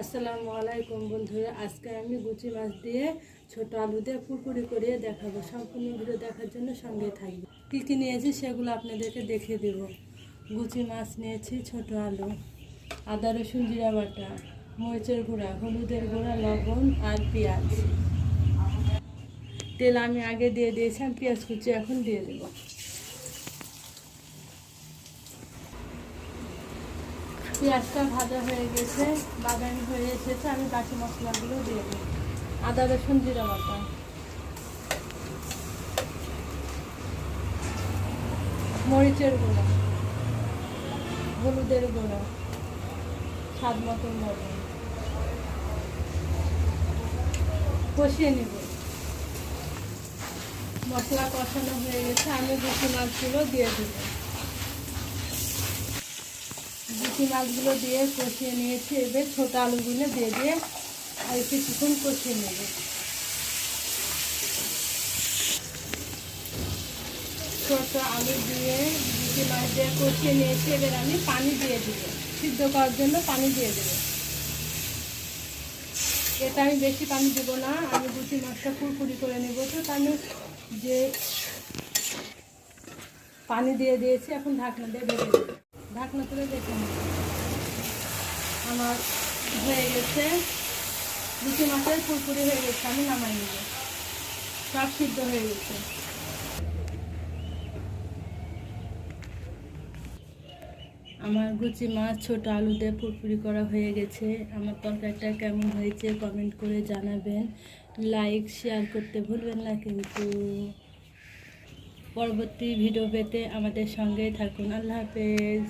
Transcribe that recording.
আসসালামু আলাইকুম বন্ধুরা, আজকে আমি গুচি মাছ দিয়ে ছোট আলু দিয়ে পুরপুরি করে দেখাবো। সম্পূর্ণ ভিডিও দেখার জন্য সঙ্গে থাকবে। কী কী নিয়েছি সেগুলো আপনাদেরকে দেখিয়ে দেব। গুচি মাছ নিয়েছি, ছোট আলু, আদা রসুন জিরা বাটা, মরিচের গুঁড়া, হলুদের গুঁড়া, লবণ আর পেঁয়াজ। তেল আমি আগে দিয়ে দিয়েছিলাম, পেঁয়াজ কুচি এখন দিয়ে দেবো। পেঁয়াজটা ভাজা হয়ে গেছে, বাদামি হয়ে এসেছে, আমি বাকি মশলাগুলো দিয়ে দিই। আদা রসুন জিরা বাটা, মরিচের গুঁড়া, হলুদের গুঁড়া, স্বাদ মতন লবণ, কষিয়ে নেব। মশলা কষানো হয়ে গেছে, আমি গুচি মাছগুলো দিয়ে দেব। গুচি মাছগুলো দিয়ে কষিয়ে নিয়েছি, এবার ছোটো আলুগুলো দিয়ে আর কিছুক্ষণ কষিয়ে নেব। ছোটো আলু দিয়ে গুচি মাছ দিয়ে কষিয়ে নিয়েছি, এবার আমি পানি দিয়ে দেব। সিদ্ধ করার জন্য পানি দিয়ে দেব। এটা আমি বেশি পানি দেবো না, আমি গুচি মাছটা পুরপুরি করে নেব। তো আমি যে পানি দিয়ে দিয়েছি, এখন ঢাকনা দিয়ে ঢেকে দেবো। ঢাকনা তুলে দেখে নেব, আমার হয়ে গেছে। গুচি মাছের পুরপুরি হয়ে গেছে, আমি নামাই নেব। সব সিদ্ধ হয়ে গেছে। আমার গুচি মাছ ছোটো আলু দিয়ে পুরপুরি করা হয়ে গেছে। আমার তরকারিটা কেমন হয়েছে কমেন্ট করে জানাবেন। লাইক শেয়ার করতে ভুলবেন না কিন্তু। পরবর্তী ভিডিও পেতে আমাদের সঙ্গেই থাকুন। আল্লাহ হাফেজ।